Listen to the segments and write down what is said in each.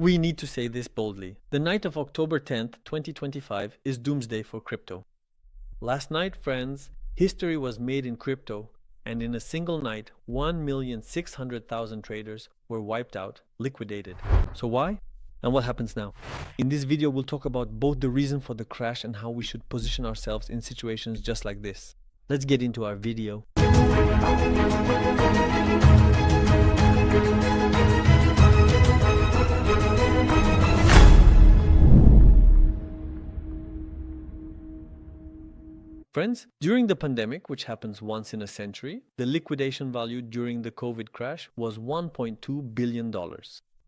We need to say this boldly. The night of October 10th, 2025 is doomsday for crypto. Last night, friends, history was made in crypto, and in a single night, 1,600,000 traders were wiped out, liquidated. So why? And what happens now? In this video, we'll talk about both the reason for the crash and how we should position ourselves in situations just like this. Let's get into our video. Friends, during the pandemic, which happens once in a century, the liquidation value during the COVID crash was $1.2 billion.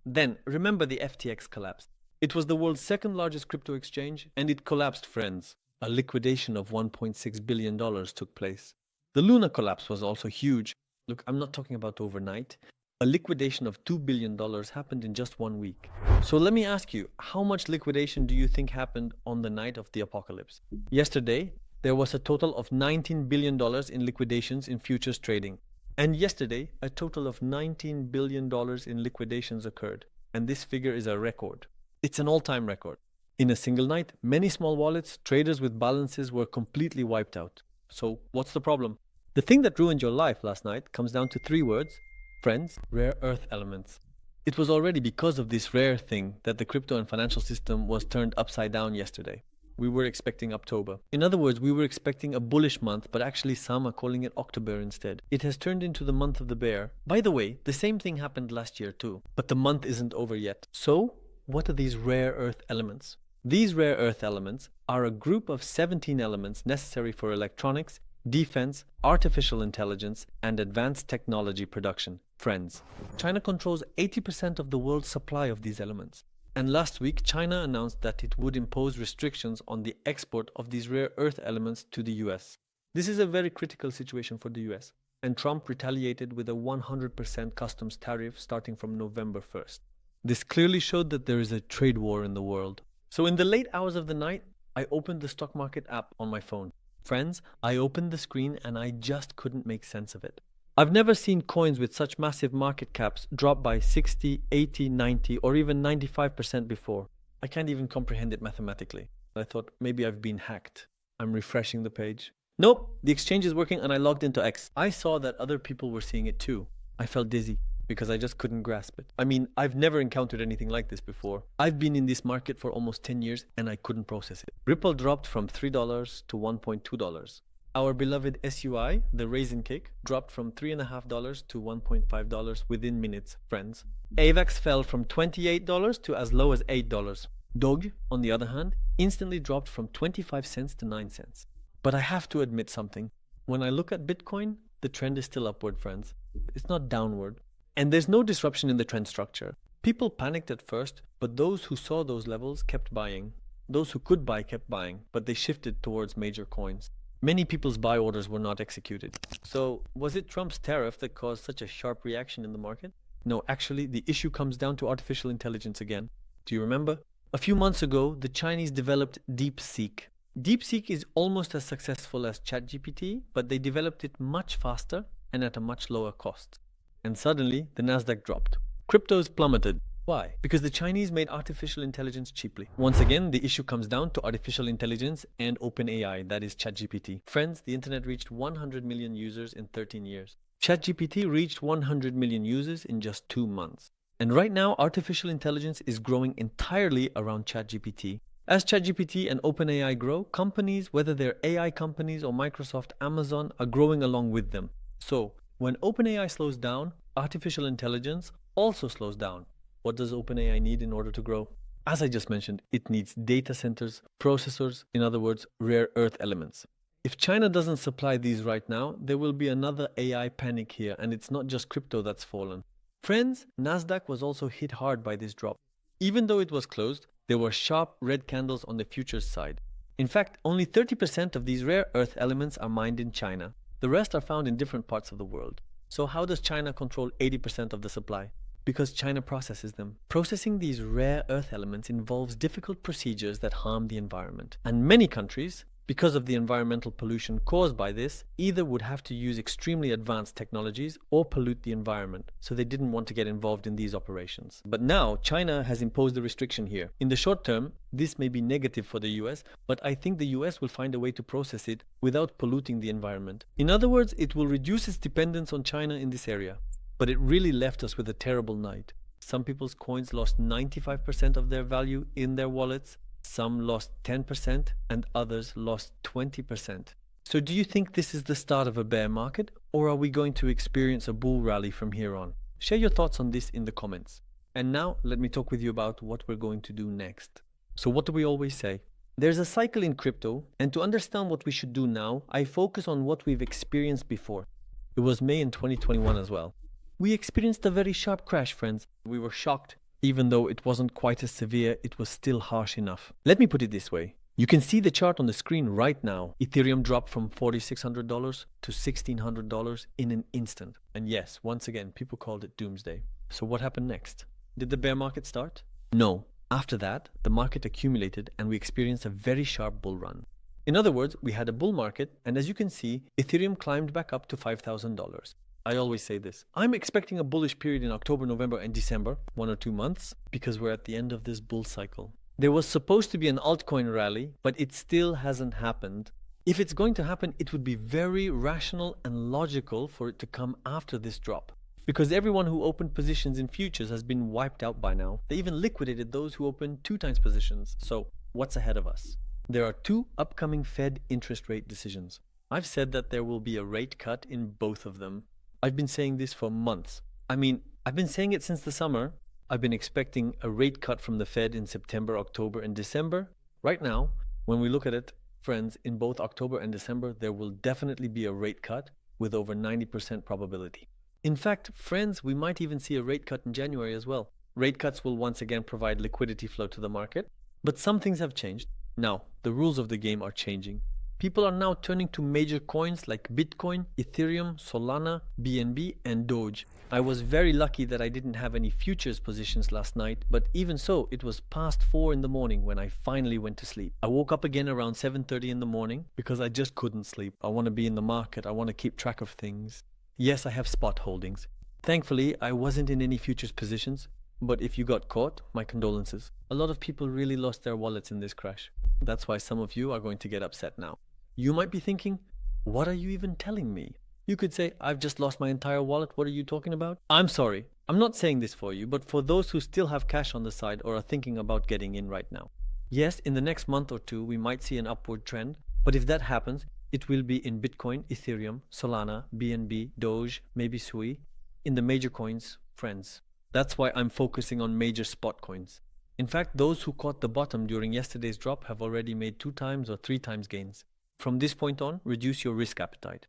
Then, remember the FTX collapse. It was the world's second largest crypto exchange, and it collapsed, friends. A liquidation of $1.6 billion took place. The Luna collapse was also huge. Look, I'm not talking about overnight. A liquidation of $2 billion happened in just 1 week. So let me ask you, how much liquidation do you think happened on the night of the apocalypse? Yesterday, there was a total of $19 billion in liquidations in futures trading. And yesterday, a total of $19 billion in liquidations occurred. And this figure is a record. It's an all-time record. In a single night, many small wallets, traders with balances were completely wiped out. So what's the problem? The thing that ruined your life last night comes down to 3 words. Friends, rare earth elements. It was already because of this rare thing that the crypto and financial system was turned upside down yesterday. We were expecting October. In other words, we were expecting a bullish month, but actually some are calling it October instead. It has turned into the month of the bear. By the way, the same thing happened last year too, but the month isn't over yet. So, what are these rare earth elements? These rare earth elements are a group of 17 elements necessary for electronics, defense, artificial intelligence, and advanced technology production. Friends, China controls 80% of the world's supply of these elements. And last week, China announced that it would impose restrictions on the export of these rare earth elements to the US. This is a very critical situation for the US, and Trump retaliated with a 100% customs tariff starting from November 1st. This clearly showed that there is a trade war in the world. So in the late hours of the night, I opened the stock market app on my phone. Friends, I opened the screen and I just couldn't make sense of it. I've never seen coins with such massive market caps drop by 60, 80, 90, or even 95% before. I can't even comprehend it mathematically. I thought maybe I've been hacked. I'm refreshing the page. Nope, the exchange is working and I logged into X. I saw that other people were seeing it too. I felt dizzy because I just couldn't grasp it. I mean, I've never encountered anything like this before. I've been in this market for almost 10 years and I couldn't process it. Ripple dropped from $3 to $1.2. Our beloved SUI, the raisin cake, dropped from $3.50 to $1.5 within minutes, friends. AVAX fell from $28 to as low as $8. DOG, on the other hand, instantly dropped from 25 cents to 9 cents. But I have to admit something. When I look at Bitcoin, the trend is still upward, friends. It's not downward. And there's no disruption in the trend structure. People panicked at first, but those who saw those levels kept buying. Those who could buy kept buying, but they shifted towards major coins. Many people's buy orders were not executed. So, was it Trump's tariff that caused such a sharp reaction in the market? No, actually, the issue comes down to artificial intelligence again. Do you remember? A few months ago, the Chinese developed DeepSeek. DeepSeek is almost as successful as ChatGPT, but they developed it much faster and at a much lower cost. And suddenly, the Nasdaq dropped. Cryptos plummeted. Why? Because the Chinese made artificial intelligence cheaply. Once again, the issue comes down to artificial intelligence and OpenAI, that is ChatGPT. Friends, the internet reached 100 million users in 13 years. ChatGPT reached 100 million users in just 2 months. And right now, artificial intelligence is growing entirely around ChatGPT. As ChatGPT and OpenAI grow, companies, whether they're AI companies or Microsoft, Amazon, are growing along with them. So, when OpenAI slows down, artificial intelligence also slows down. What does OpenAI need in order to grow? As I just mentioned, it needs data centers, processors, in other words, rare earth elements. If China doesn't supply these right now, there will be another AI panic here, and it's not just crypto that's fallen. Friends, Nasdaq was also hit hard by this drop. Even though it was closed, there were sharp red candles on the futures side. In fact, only 30% of these rare earth elements are mined in China. The rest are found in different parts of the world. So how does China control 80% of the supply? Because China processes them. Processing these rare earth elements involves difficult procedures that harm the environment. And many countries, Because of the environmental pollution caused by this, either would have to use extremely advanced technologies or pollute the environment, so they didn't want to get involved in these operations. But now, China has imposed a restriction here. In the short term, this may be negative for the US, but I think the US will find a way to process it without polluting the environment. In other words, it will reduce its dependence on China in this area. But it really left us with a terrible night. Some people's coins lost 95% of their value in their wallets. Some lost 10% and others lost 20%. So do you think this is the start of a bear market, or are we going to experience a bull rally from here on? Share your thoughts on this in the comments. And now let me talk with you about what we're going to do next. So what do we always say? There's a cycle in crypto, and to understand what we should do now, I focus on what we've experienced before. It was May in 2021 as well. We experienced a very sharp crash, friends. We were shocked. Even though it wasn't quite as severe, it was still harsh enough. Let me put it this way. You can see the chart on the screen right now. Ethereum dropped from $4,600 to $1,600 in an instant. And yes, once again, people called it doomsday. So what happened next? Did the bear market start? No. After that, the market accumulated and we experienced a very sharp bull run. In other words, we had a bull market, and as you can see, Ethereum climbed back up to $5,000. I always say this. I'm expecting a bullish period in October, November, and December, 1 or 2 months, because we're at the end of this bull cycle. There was supposed to be an altcoin rally, but it still hasn't happened. If it's going to happen, it would be very rational and logical for it to come after this drop. Because everyone who opened positions in futures has been wiped out by now. They even liquidated those who opened 2 times positions. So, what's ahead of us? There are 2 upcoming Fed interest rate decisions. I've said that there will be a rate cut in both of them. I've been saying this for months. I've been saying it since the summer. I've been expecting a rate cut from the Fed in September, October, and December. Right now, when we look at it, friends, in both October and December, there will definitely be a rate cut with over 90% probability. In fact, friends, we might even see a rate cut in January as well. Rate cuts will once again provide liquidity flow to the market, but some things have changed. Now, the rules of the game are changing. People are now turning to major coins like Bitcoin, Ethereum, Solana, BNB, and Doge. I was very lucky that I didn't have any futures positions last night, but even so, it was past 4 in the morning when I finally went to sleep. I woke up again around 7:30 in the morning because I just couldn't sleep. I want to be in the market. I want to keep track of things. Yes, I have spot holdings. Thankfully, I wasn't in any futures positions, but if you got caught, my condolences. A lot of people really lost their wallets in this crash. That's why some of you are going to get upset now. You might be thinking, what are you even telling me? You could say, I've just lost my entire wallet. What are you talking about? I'm sorry. I'm not saying this for you, but for those who still have cash on the side or are thinking about getting in right now. Yes, in the next month or 2, we might see an upward trend, but if that happens, it will be in Bitcoin, Ethereum, Solana, BNB, Doge, maybe Sui, in the major coins, friends. That's why I'm focusing on major spot coins. In fact, those who caught the bottom during yesterday's drop have already made 2 times or 3 times gains. From this point on, reduce your risk appetite.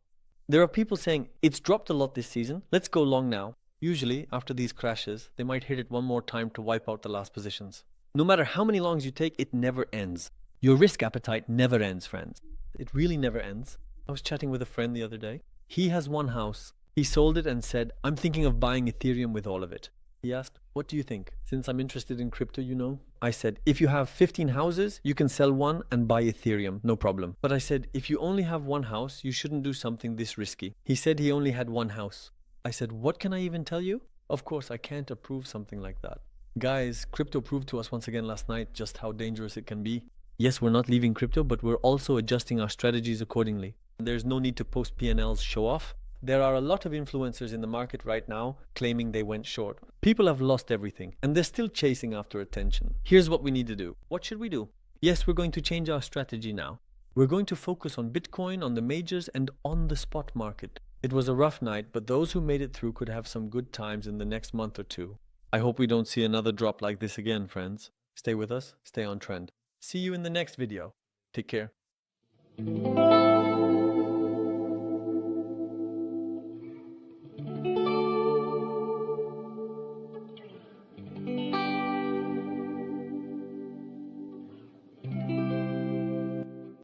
There are people saying, it's dropped a lot this season, let's go long now. Usually, after these crashes, they might hit it one more time to wipe out the last positions. No matter how many longs you take, it never ends. Your risk appetite never ends, friends. It really never ends. I was chatting with a friend the other day. He has 1 house. He sold it and said, I'm thinking of buying Ethereum with all of it. He asked, what do you think? Since I'm interested in crypto, you know. I said, if you have 15 houses, you can sell 1 and buy Ethereum, no problem. But I said, if you only have 1 house, you shouldn't do something this risky. He said he only had 1 house. I said, what can I even tell you? Of course, I can't approve something like that. Guys, crypto proved to us once again last night just how dangerous it can be. Yes, we're not leaving crypto, but we're also adjusting our strategies accordingly. There's no need to post P&Ls show off. There are a lot of influencers in the market right now claiming they went short. People have lost everything and they're still chasing after attention. Here's what we need to do. What should we do? Yes, we're going to change our strategy now. We're going to focus on Bitcoin, on the majors, and on the spot market. It was a rough night, but those who made it through could have some good times in the next month or 2. I hope we don't see another drop like this again, friends. Stay with us, stay on trend. See you in the next video. Take care.